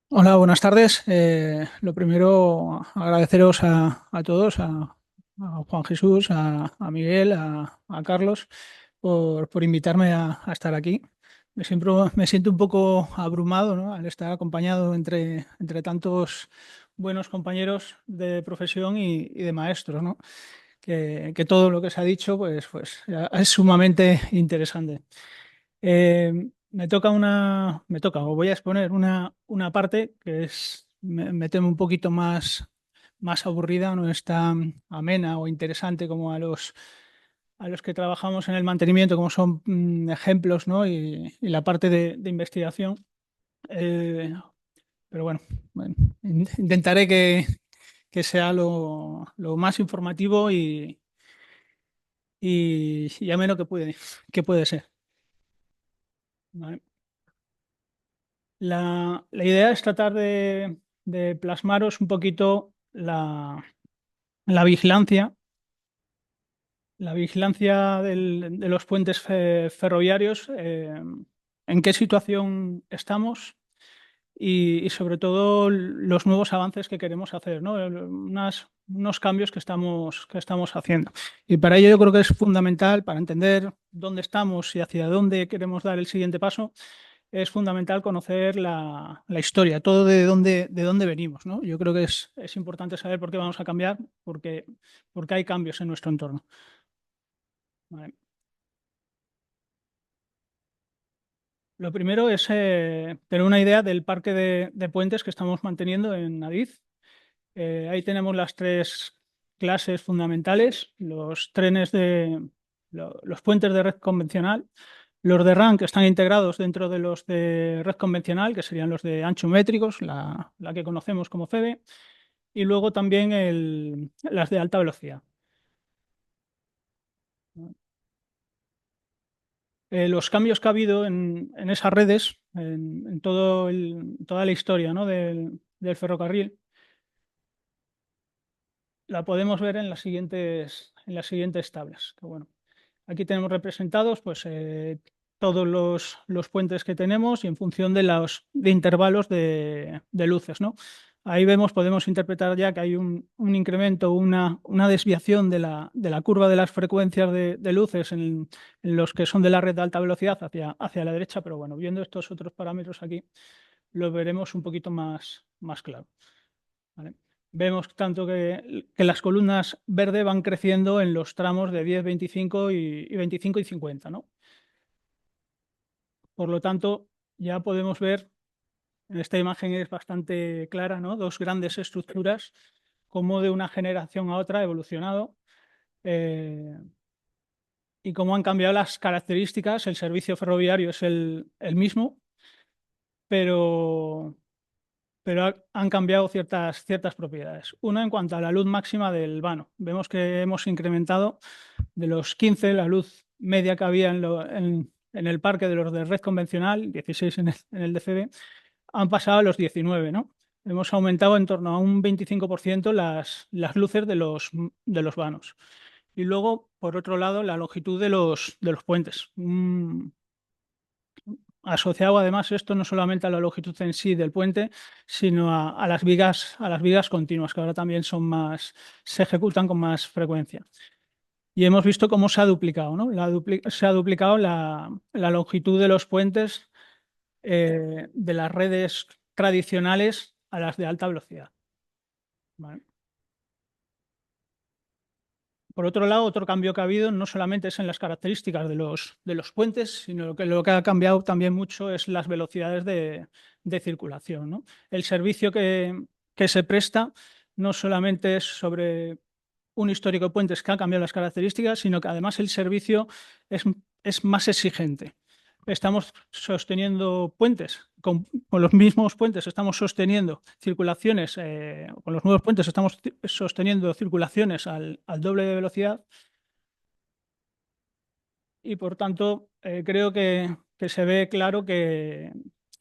Hola, buenas tardes. Lo primero, agradeceros a todos, a Juan Jesús, a Miguel, a Carlos, por invitarme a estar aquí. Siempre me siento un poco abrumado, ¿no? Al estar acompañado entre tantos buenos compañeros de profesión y de maestros, ¿no? Que todo lo que se ha dicho pues es sumamente interesante. O voy a exponer una parte que me temo un poquito más aburrida, no es tan amena o interesante como a los que trabajamos en el mantenimiento, como son ejemplos, ¿no? Y la parte de investigación. Eh, pero bueno, intentaré que sea lo más informativo y ameno que puede ser. ¿Vale? La idea es tratar de plasmaros un poquito la vigilancia, la vigilancia de los puentes ferroviarios, en qué situación estamos y sobre todo los nuevos avances que queremos hacer, ¿no? Unos cambios que estamos haciendo. Y para ello yo creo que es fundamental, para entender dónde estamos y hacia dónde queremos dar el siguiente paso, es fundamental conocer la historia, todo de dónde venimos, ¿no? Yo creo que es importante saber por qué vamos a cambiar, porque hay cambios en nuestro entorno. ¿Vale? Lo primero es tener una idea del parque de puentes que estamos manteniendo en Adif. Ahí tenemos las tres clases fundamentales: los puentes de red convencional, los de RAN, que están integrados dentro de los de red convencional, que serían los de ancho métricos, la que conocemos como FEDE, y luego también las de alta velocidad. Los cambios que ha habido en esas redes, en toda la historia, ¿no? del ferrocarril, la podemos ver en las siguientes tablas. Que, bueno, aquí tenemos representados pues, todos los puentes que tenemos y en función de intervalos de luces, ¿no? Ahí podemos interpretar ya que hay un incremento, una desviación de la curva de las frecuencias de luces en los que son de la red de alta velocidad hacia la derecha, pero bueno, viendo estos otros parámetros aquí, lo veremos un poquito más claro. ¿Vale? Vemos tanto que las columnas verde van creciendo en los tramos de 10, 25 y 25 y 50, ¿no? Por lo tanto, ya podemos ver, en esta imagen es bastante clara, ¿no? Dos grandes estructuras, cómo de una generación a otra ha evolucionado, eh, y cómo han cambiado las características. El servicio ferroviario es el mismo, pero, pero han cambiado ciertas propiedades. Una, en cuanto a la luz máxima del vano. Vemos que hemos incrementado de los 15, la luz media que había en el parque de los de red convencional, 16 en el DCB, han pasado a los 19, ¿no? Hemos aumentado en torno a un 25% las luces de los vanos. Y luego, por otro lado, la longitud de los puentes. Asociado además esto no solamente a la longitud en sí del puente, sino a las vigas continuas, que ahora también se ejecutan con más frecuencia. Y hemos visto cómo se ha duplicado, ¿no? Se ha duplicado la longitud de los puentes, de las redes tradicionales a las de alta velocidad. ¿Vale? Por otro lado, otro cambio que ha habido no solamente es en las características de los puentes, sino que lo que ha cambiado también mucho es las velocidades de circulación, ¿no? El servicio que se presta no solamente es sobre un histórico de puentes que ha cambiado las características, sino que además el servicio es más exigente. Estamos sosteniendo puentes, con los mismos puentes estamos sosteniendo circulaciones, con los nuevos puentes estamos sosteniendo circulaciones al doble de velocidad, y por tanto creo que se ve claro que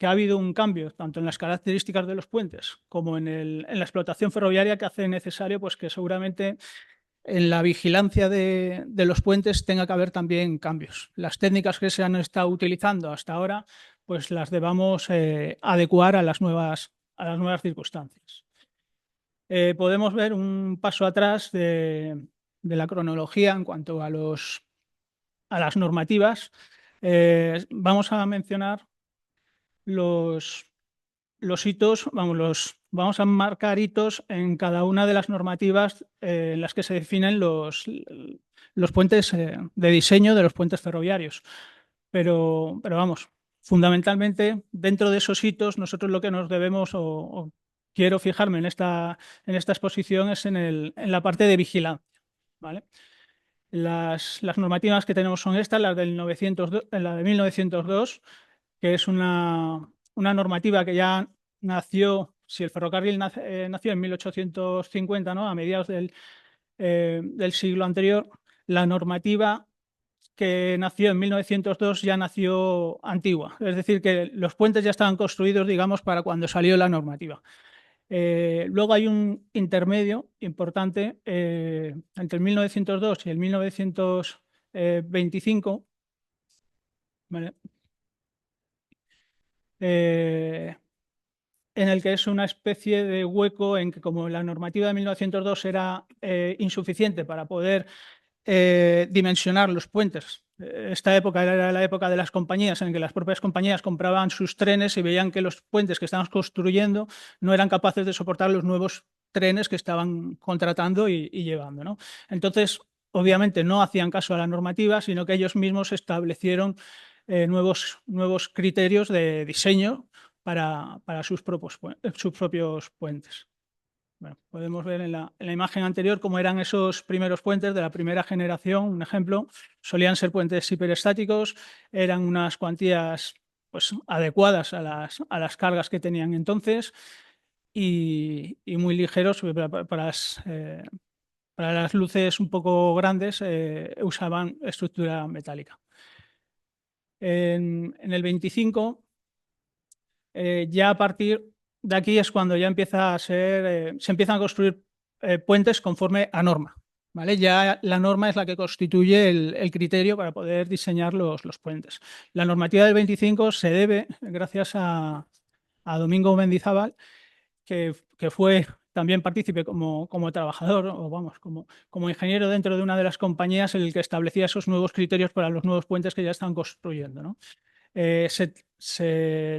ha habido un cambio tanto en las características de los puentes como en la explotación ferroviaria, que hace necesario pues, que seguramente en la vigilancia de los puentes tenga que haber también cambios. Las técnicas que se han estado utilizando hasta ahora, pues las debamos adecuar las nuevas circunstancias. Podemos ver un paso atrás de la cronología en cuanto a las normativas. Vamos a mencionar los hitos, vamos a marcar hitos en cada una de las normativas en las que se definen los puentes de diseño de los puentes ferroviarios. Pero vamos, fundamentalmente, dentro de esos hitos, nosotros lo que nos debemos o quiero fijarme en esta exposición es en la parte de vigilancia, ¿vale? Las normativas que tenemos son estas, las del 902, la de 1902, que es una normativa que ya nació, si el ferrocarril nació en 1850, ¿no? A mediados del siglo anterior, la normativa que nació en 1902 ya nació antigua, es decir, que los puentes ya estaban construidos, digamos, para cuando salió la normativa. Luego hay un intermedio importante entre el 1902 y el 1925, ¿vale? En el que es una especie de hueco en que, como la normativa de 1902 era insuficiente para poder dimensionar los puentes. Esta época era la época de las compañías, en que las propias compañías compraban sus trenes y veían que los puentes que estaban construyendo no eran capaces de soportar los nuevos trenes que estaban contratando y llevando, ¿no? Entonces, obviamente no hacían caso a la normativa, sino que ellos mismos establecieron nuevos criterios de diseño para sus propios puentes. Bueno, podemos ver en la imagen anterior cómo eran esos primeros puentes de la primera generación. Un ejemplo, solían ser puentes hiperestáticos, eran unas cuantías pues, adecuadas a las cargas que tenían entonces y muy ligeros para las luces un poco grandes, usaban estructura metálica. En el 25, ya a partir de aquí es cuando ya se empiezan a construir puentes conforme a norma, ¿vale? Ya la norma es la que constituye el criterio para poder diseñar los puentes. La normativa del 25 se debe, gracias a Domingo Mendizábal, que fue también partícipe como trabajador o vamos, como ingeniero dentro de una de las compañías, el que establecía esos nuevos criterios para los nuevos puentes que ya están construyendo, ¿no? Se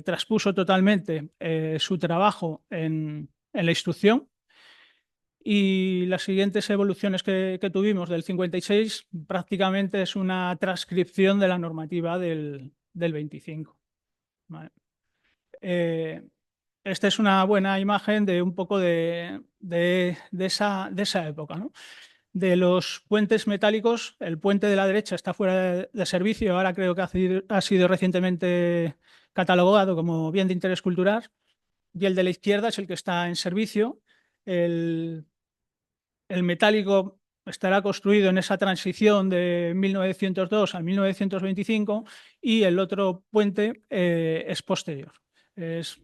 traspuso totalmente su trabajo en la instrucción, y las siguientes evoluciones que tuvimos del 56 prácticamente es una transcripción de la normativa del 25. ¿Vale? Esta es una buena imagen de un poco de esa época, ¿no? De los puentes metálicos, el puente de la derecha está fuera de servicio, ahora creo que ha sido recientemente catalogado como bien de interés cultural, y el de la izquierda es el que está en servicio. El metálico estará construido en esa transición de 1902 a 1925, y el otro puente es posterior, es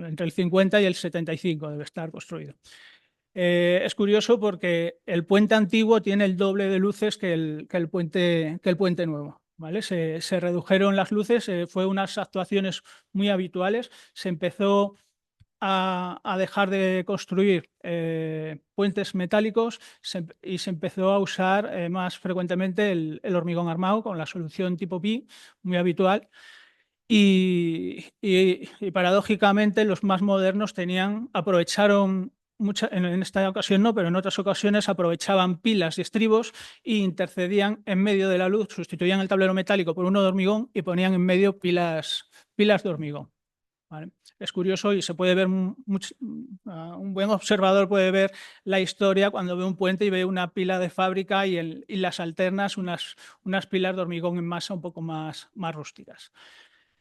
entre el 50 y el 75 debe estar construido. Es curioso porque el puente antiguo tiene el doble de luces que el puente nuevo, ¿vale? Se redujeron las luces, fue unas actuaciones muy habituales. Se empezó a dejar de construir puentes metálicos, y se empezó a usar más frecuentemente el hormigón armado con la solución tipo Pi, muy habitual. Y paradójicamente los más modernos aprovecharon, en esta ocasión no, pero en otras ocasiones aprovechaban pilas y estribos e intercedían en medio de la luz, sustituían el tablero metálico por uno de hormigón y ponían en medio pilas de hormigón. ¿Vale? Es curioso y se puede ver un buen observador puede ver la historia cuando ve un puente y ve una pila de fábrica y las alternas unas pilas de hormigón en masa un poco más rústicas.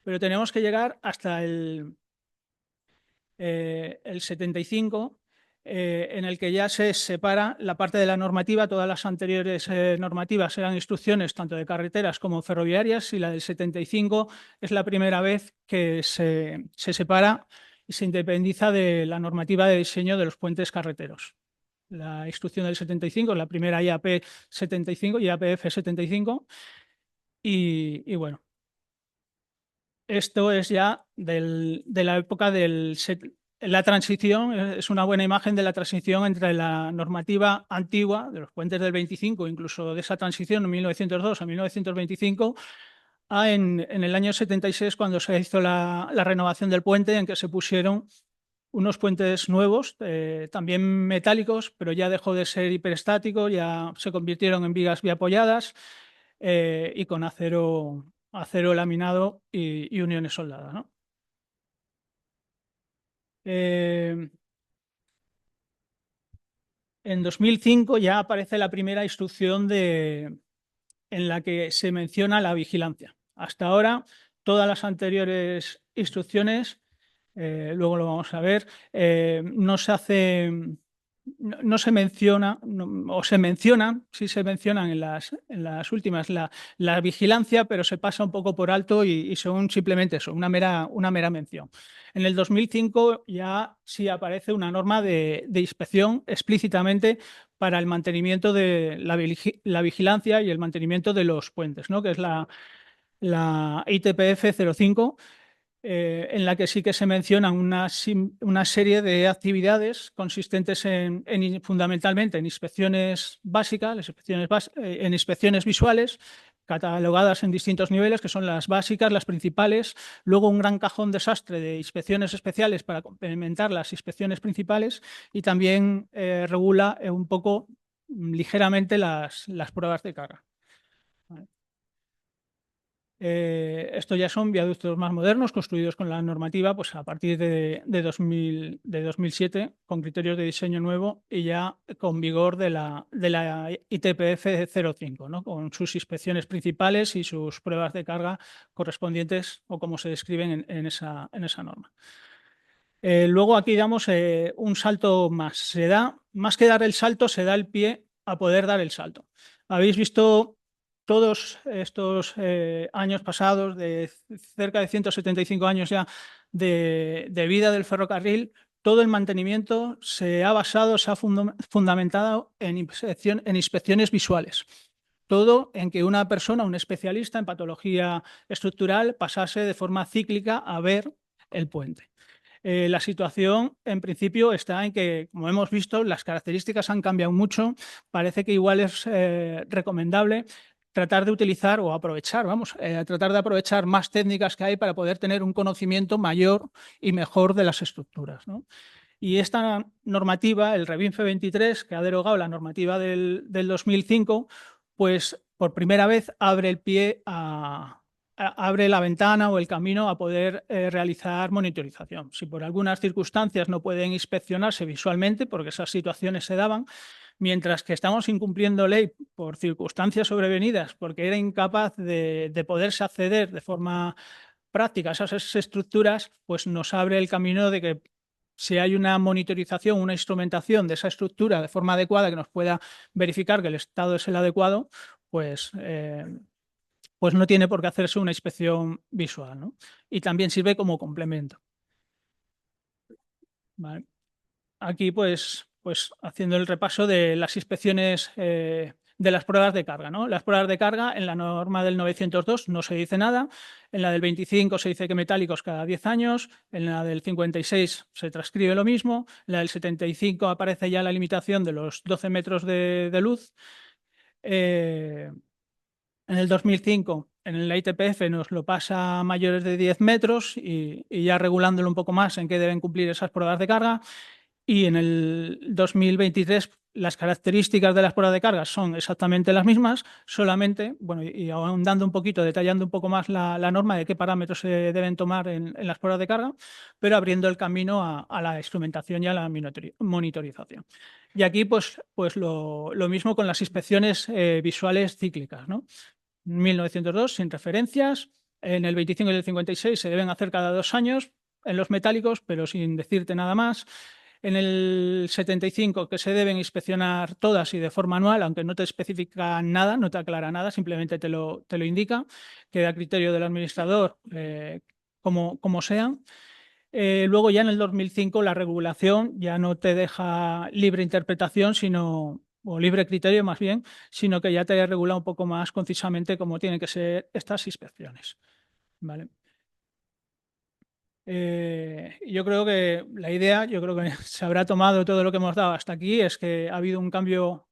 Pero tenemos que llegar hasta el 75, en el que ya se separa la parte de la normativa. Todas las anteriores normativas eran instrucciones tanto de carreteras como ferroviarias, y la del 75 es la primera vez que se separa y se independiza de la normativa de diseño de los puentes carreteros. La instrucción del 75 es la primera IAP 75 y APF 75, y bueno, esto es ya de la época la transición es una buena imagen de la transición entre la normativa antigua de los puentes del 25, incluso de esa transición en 1902 a 1925, en el año 76, cuando se hizo la renovación del puente, en que se pusieron unos puentes nuevos, también metálicos, pero ya dejó de ser hiperestático, ya se convirtieron en vigas biapoyadas y con acero laminado y uniones soldadas, ¿no? Eh, en 2005 ya aparece la primera instrucción en la que se menciona la vigilancia. Hasta ahora, todas las anteriores instrucciones, luego lo vamos a ver, no se hace, no se menciona, o se menciona, sí se mencionan en las últimas, la vigilancia, pero se pasa un poco por alto y son simplemente eso, una mera mención. En el 2005 ya sí aparece una norma de inspección explícitamente para el mantenimiento de la vigilancia y el mantenimiento de los puentes, ¿no? Que es la ITPF 05, en la que sí que se mencionan una serie de actividades consistentes fundamentalmente en inspecciones básicas, en inspecciones visuales, catalogadas en distintos niveles, que son las básicas, las principales, luego un gran cajón desastre de inspecciones especiales para complementar las inspecciones principales, y también regula un poco ligeramente las pruebas de carga. ¿Vale? Estos ya son viaductos más modernos, construidos con la normativa pues, a partir de 2007, con criterios de diseño nuevo y ya con vigor de la ITPF 05, ¿no? Con sus inspecciones principales y sus pruebas de carga correspondientes o como se describen en esa norma. Luego aquí damos un salto más. Más que dar el salto, se da el pie a poder dar el salto. Habéis visto todos estos años pasados, de cerca de 175 años ya de vida del ferrocarril, todo el mantenimiento se ha basado, se ha fundamentado en inspecciones visuales. Todo en que una persona, un especialista en patología estructural, pasase de forma cíclica a ver el puente. La situación, en principio, está en que, como hemos visto, las características han cambiado mucho. Parece que igual es recomendable tratar de utilizar o aprovechar, tratar de aprovechar más técnicas que hay para poder tener un conocimiento mayor y mejor de las estructuras, ¿no? Y esta normativa, el REVINFE 23, que ha derogado la normativa del 2005, pues por primera vez abre el pie abre la ventana o el camino a poder realizar monitorización. Si por algunas circunstancias no pueden inspeccionarse visualmente, porque esas situaciones se daban, mientras que estamos incumpliendo ley por circunstancias sobrevenidas, porque era incapaz de poderse acceder de forma práctica a esas estructuras, pues nos abre el camino de que si hay una monitorización, una instrumentación de esa estructura de forma adecuada que nos pueda verificar que el estado es el adecuado, pues, pues no tiene por qué hacerse una inspección visual, ¿no? Y también sirve como complemento. ¿Vale? Aquí, pues haciendo el repaso de las inspecciones de las pruebas de carga, ¿no? Las pruebas de carga en la norma del 902 no se dice nada, en la del 25 se dice que metálicos cada 10 años, en la del 56 se transcribe lo mismo, en la del 75 aparece ya la limitación de los 12 metros de luz. En el 2005, en la ITPF, nos lo pasa a mayores de 10 metros y ya regulándolo un poco más en qué deben cumplir esas pruebas de carga. Y en el 2023 las características de las pruebas de carga son exactamente las mismas, solamente, bueno, y ahondando un poquito, detallando un poco más la norma de qué parámetros se deben tomar en las pruebas de carga, pero abriendo el camino a la instrumentación y a la monitorización. Y aquí, pues lo mismo con las inspecciones visuales cíclicas, ¿no? 1902, sin referencias. En el 25 y el 56 se deben hacer cada 2 años en los metálicos, pero sin decirte nada más. En el 75, que se deben inspeccionar todas y de forma anual, aunque no te especifica nada, no te aclara nada, simplemente te lo indica, queda a criterio del administrador como sea. Luego ya en el 2005 la regulación ya no te deja libre interpretación, o libre criterio más bien, sino que ya te regula un poco más concisamente cómo tienen que ser estas inspecciones. ¿Vale? Yo creo que la idea, yo creo que se habrá tomado todo lo que hemos dado hasta aquí, es que ha habido un cambio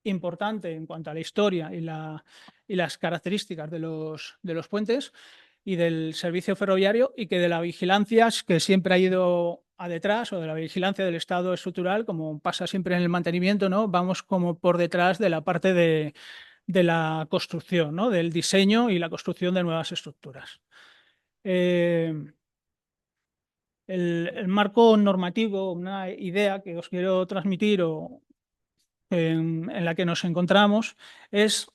importante en cuanto a la historia y las características de los puentes y del servicio ferroviario, y que de la vigilancia, que siempre ha ido a detrás, o de la vigilancia del estado estructural, como pasa siempre en el mantenimiento, ¿no? Vamos como por detrás de la parte de la construcción, ¿no? Del diseño y la construcción de nuevas estructuras. Eh, el marco normativo, una idea que os quiero transmitir o en la que nos encontramos, es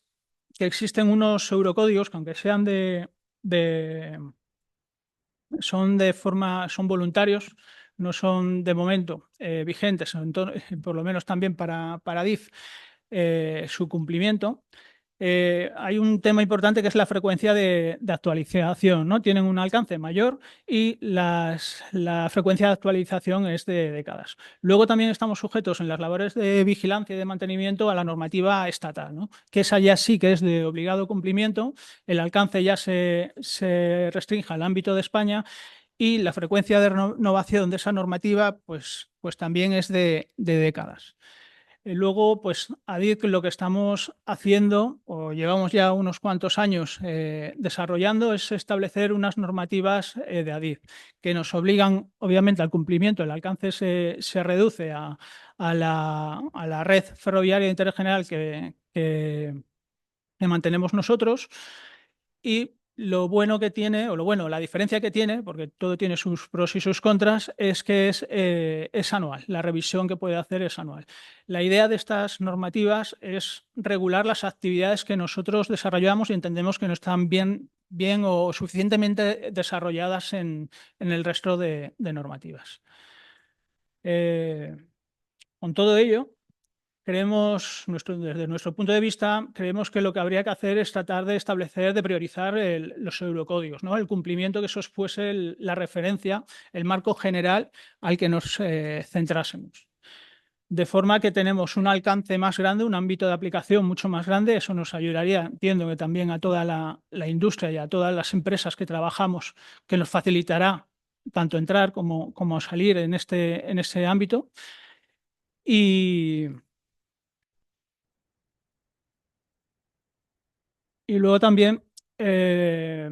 que existen unos eurocódigos que, aunque sean de son voluntarios, no son de momento vigentes, por lo menos también para DIF, su cumplimiento. Hay un tema importante que es la frecuencia de actualización, ¿no? Tienen un alcance mayor y la frecuencia de actualización es de décadas. Luego también estamos sujetos en las labores de vigilancia y de mantenimiento a la normativa estatal, ¿no? Que esa ya sí que es de obligado cumplimiento, el alcance ya se restringe al ámbito de España, y la frecuencia de renovación de esa normativa pues también es de décadas. Luego, pues ADIC, lo que estamos haciendo, o llevamos ya unos cuantos años desarrollando, es establecer unas normativas de ADIC que nos obligan, obviamente, al cumplimiento. El alcance se reduce a la red ferroviaria interregional que mantenemos nosotros, y lo bueno que tiene, o lo bueno, la diferencia que tiene, porque todo tiene sus pros y sus contras, es que es anual. La revisión que puede hacer es anual. La idea de estas normativas es regular las actividades que nosotros desarrollamos y entendemos que no están bien o suficientemente desarrolladas en el resto de normativas. Con todo ello, desde nuestro punto de vista, creemos que lo que habría que hacer es tratar de establecer, de priorizar los eurocódigos, ¿no? El cumplimiento, que eso fuese la referencia, el marco general al que nos centrásemos. De forma que tenemos un alcance más grande, un ámbito de aplicación mucho más grande. Eso nos ayudaría, entiendo que también a toda la industria y a todas las empresas que trabajamos, que nos facilitará tanto entrar como salir en ese ámbito. Y Y luego también eh,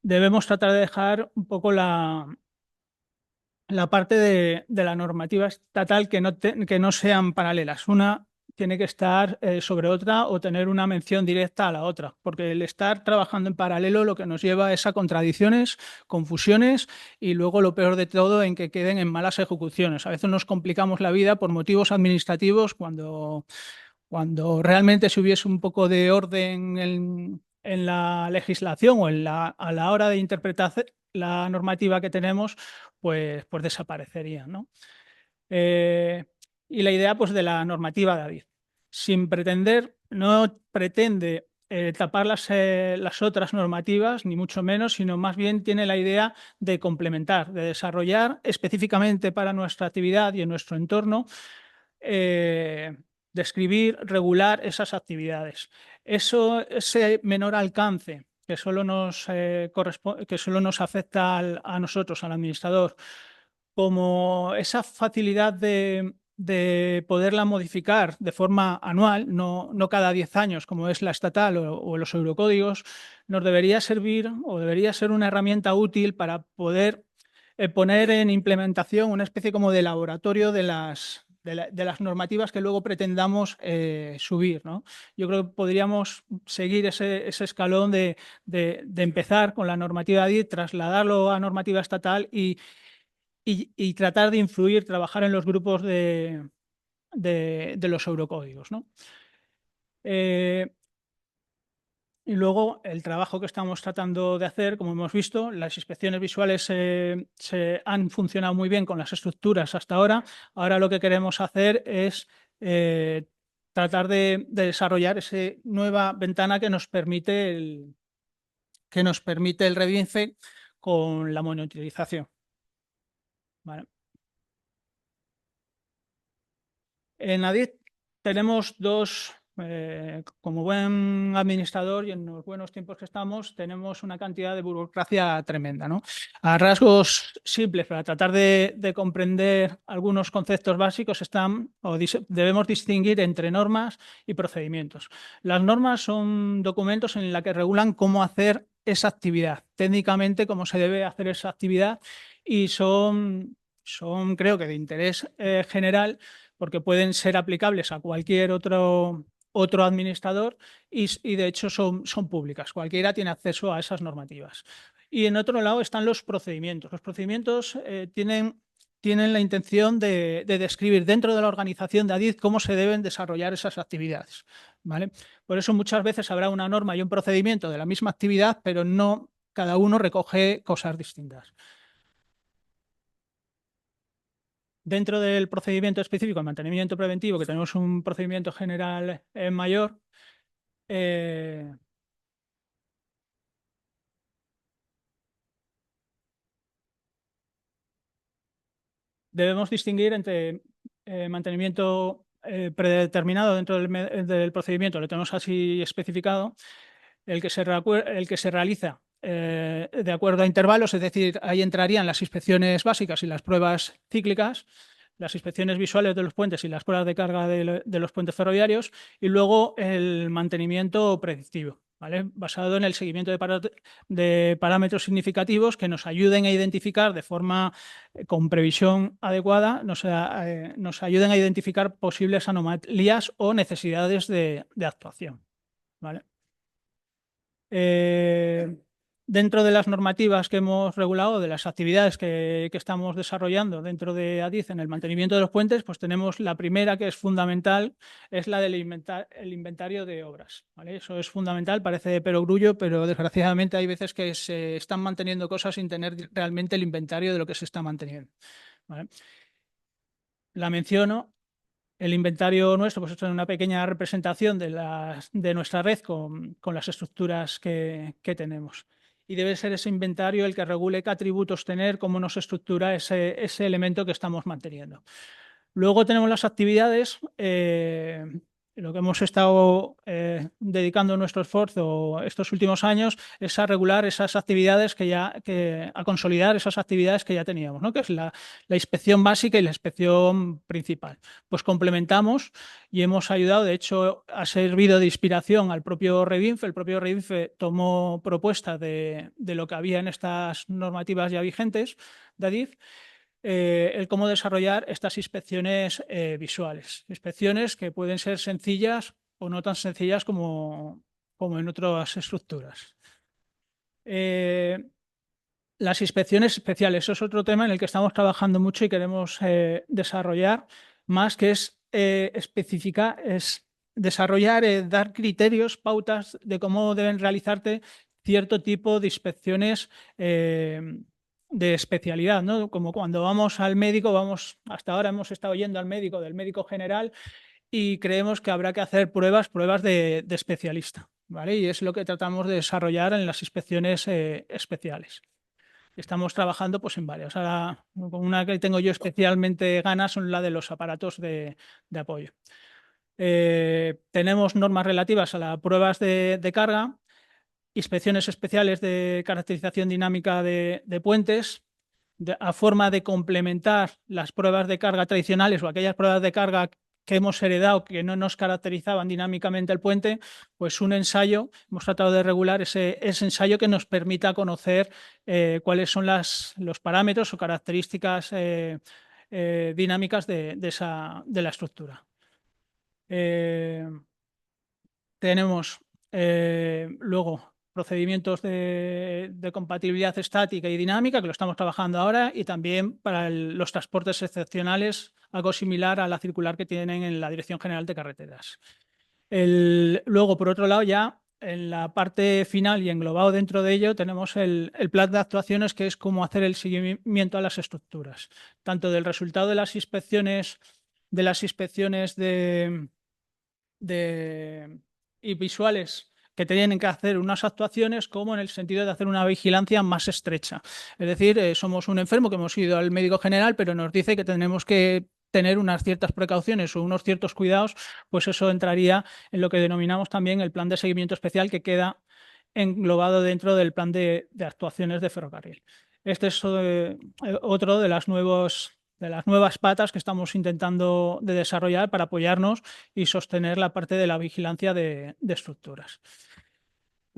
debemos tratar de dejar un poco la parte de la normativa estatal que no sean paralelas. Una tiene que estar sobre otra o tener una mención directa a la otra, porque el estar trabajando en paralelo lo que nos lleva es a contradicciones, confusiones y luego, lo peor de todo, en que queden en malas ejecuciones. A veces nos complicamos la vida por motivos administrativos cuando realmente si hubiese un poco de orden en la legislación o a la hora de interpretar la normativa que tenemos, pues desaparecería, ¿no? Eh, y la idea, pues, de la normativa de ADIZ, no pretende tapar las otras normativas, ni mucho menos, sino más bien tiene la idea de complementar, de desarrollar específicamente para nuestra actividad y en nuestro entorno, eh, describir, regular esas actividades. Ese menor alcance que solo que solo nos afecta a nosotros, al administrador, como esa facilidad de poderla modificar de forma anual, no cada 10 años como es la estatal o los eurocódigos, nos debería servir, o debería ser una herramienta útil para poder poner en implementación una especie como de laboratorio de las normativas que luego pretendamos subir, ¿no? Yo creo que podríamos seguir ese escalón de empezar con la normativa DIT, trasladarlo a normativa estatal y tratar de influir, trabajar en los grupos de los eurocódigos, ¿no? Y luego el trabajo que estamos tratando de hacer, como hemos visto, las inspecciones visuales se han funcionado muy bien con las estructuras hasta ahora. Ahora lo que queremos hacer es tratar de desarrollar esa nueva ventana que nos permite el Revimfe con la monitorización. ¿Vale? En ADIT tenemos como buen administrador y en los buenos tiempos que estamos, tenemos una cantidad de burocracia tremenda, ¿no? A rasgos simples, para tratar de comprender algunos conceptos básicos, debemos distinguir entre normas y procedimientos. Las normas son documentos en los que regulan cómo hacer esa actividad, técnicamente cómo se debe hacer esa actividad, y son creo que de interés general, porque pueden ser aplicables a cualquier otro administrador y de hecho son públicas. Cualquiera tiene acceso a esas normativas. Y en otro lado están los procedimientos. Los procedimientos tienen la intención de describir dentro de la organización de ADIZ cómo se deben desarrollar esas actividades, ¿vale? Por eso muchas veces habrá una norma y un procedimiento de la misma actividad, pero no cada uno recoge cosas distintas. Dentro del procedimiento específico, el mantenimiento preventivo, que tenemos un procedimiento general mayor, eh, debemos distinguir entre mantenimiento predeterminado dentro del procedimiento, lo tenemos así especificado, el que se realiza de acuerdo a intervalos, es decir, ahí entrarían las inspecciones básicas y las pruebas cíclicas, las inspecciones visuales de los puentes y las pruebas de carga de los puentes ferroviarios, y luego el mantenimiento predictivo, ¿vale? Basado en el seguimiento de parámetros significativos que nos ayuden a identificar de forma con previsión adecuada, nos ayuden a identificar posibles anomalías o necesidades de actuación, ¿vale? Dentro de las normativas que hemos regulado, de las actividades que estamos desarrollando dentro de ADIZ en el mantenimiento de los puentes, pues tenemos la primera, que es fundamental, es la del el inventario de obras, ¿vale? Eso es fundamental, parece de perogrullo, pero desgraciadamente hay veces que se están manteniendo cosas sin tener realmente el inventario de lo que se está manteniendo, ¿vale? La menciono. El inventario nuestro, pues esto es una pequeña representación de nuestra red con las estructuras que tenemos. Y debe ser ese inventario el que regule qué atributos tener, cómo nos estructura ese elemento que estamos manteniendo. Luego tenemos las actividades, lo que hemos estado dedicando nuestro esfuerzo estos últimos años es a regular esas actividades a consolidar esas actividades que ya teníamos, ¿no? Que es la inspección básica y la inspección principal. Pues complementamos y hemos ayudado, de hecho, ha servido de inspiración al propio Redinfe. El propio Redinfe tomó propuesta de lo que había en estas normativas ya vigentes de ADIF, el cómo desarrollar estas inspecciones visuales. Inspecciones que pueden ser sencillas o no tan sencillas como en otras estructuras. Las inspecciones especiales, eso es otro tema en el que estamos trabajando mucho y queremos desarrollar más, que es especificar, es desarrollar, dar criterios, pautas de cómo deben realizarte cierto tipo de inspecciones de especialidad, ¿no? Como cuando vamos al médico, hasta ahora hemos estado yendo al médico, del médico general, y creemos que habrá que hacer pruebas de especialista, ¿vale? Y es lo que tratamos de desarrollar en las inspecciones especiales. Estamos trabajando pues en varias. Ahora, una que tengo yo especialmente ganas son la de los aparatos de apoyo. Tenemos normas relativas a las pruebas de carga, inspecciones especiales de caracterización dinámica de puentes, a forma de complementar las pruebas de carga tradicionales o aquellas pruebas de carga que hemos heredado que no nos caracterizaban dinámicamente el puente, pues un ensayo, hemos tratado de regular ese ensayo que nos permita conocer cuáles son los parámetros o características dinámicas de la estructura. Tenemos luego procedimientos de compatibilidad estática y dinámica, que lo estamos trabajando ahora, y también para los transportes excepcionales, algo similar a la circular que tienen en la Dirección General de Carreteras. Luego, por otro lado, ya en la parte final y englobado dentro de ello, tenemos el plan de actuaciones, que es cómo hacer el seguimiento a las estructuras, tanto del resultado de las inspecciones y visuales que tienen que hacer unas actuaciones, como en el sentido de hacer una vigilancia más estrecha. Es decir, somos un enfermo que hemos ido al médico general, pero nos dice que tenemos que tener unas ciertas precauciones o unos ciertos cuidados, pues eso entraría en lo que denominamos también el plan de seguimiento especial, que queda englobado dentro del plan de actuaciones de ferrocarril. Este es otro de las nuevas patas que estamos intentando de desarrollar para apoyarnos y sostener la parte de la vigilancia de estructuras.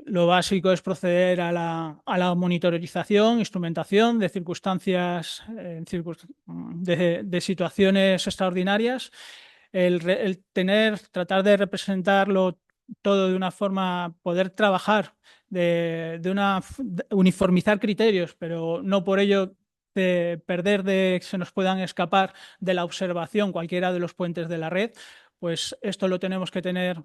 Lo básico es proceder a la monitorización, instrumentación de circunstancias, de situaciones extraordinarias, tratar de representarlo todo de una forma, poder trabajar de uniformizar criterios, pero no por ello perder de que se nos puedan escapar de la observación cualquiera de los puentes de la red. Pues esto lo tenemos que tener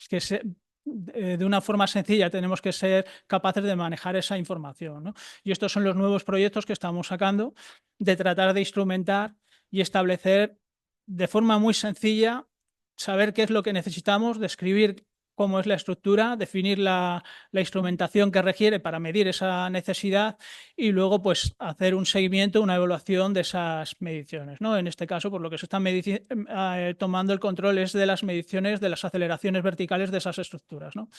que de una forma sencilla, tenemos que ser capaces de manejar esa información, ¿no? Y estos son los nuevos proyectos que estamos sacando, de tratar de instrumentar y establecer de forma muy sencilla, saber qué es lo que necesitamos, describir cómo es la estructura, definir la instrumentación que requiere para medir esa necesidad y luego pues hacer un seguimiento, una evaluación de esas mediciones, ¿no? En este caso, por lo que se está tomando el control es de las mediciones de las aceleraciones verticales de esas estructuras, ¿no?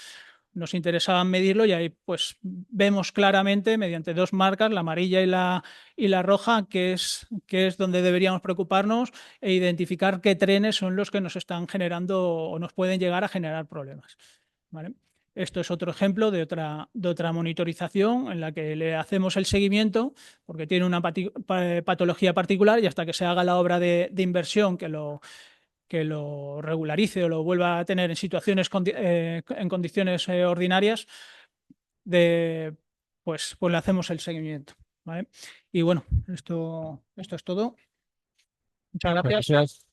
Nos interesaba medirlo y ahí pues vemos claramente mediante dos marcas, la amarilla y la roja, que es donde deberíamos preocuparnos e identificar qué trenes son los que nos están generando o nos pueden llegar a generar problemas, ¿vale? Esto es otro ejemplo de otra monitorización en la que le hacemos el seguimiento porque tiene una patología particular y hasta que se haga la obra de inversión que lo regularice o lo vuelva a tener en situaciones en condiciones ordinarias, pues le hacemos el seguimiento, ¿vale? Y bueno, esto es todo. Muchas gracias. Gracias.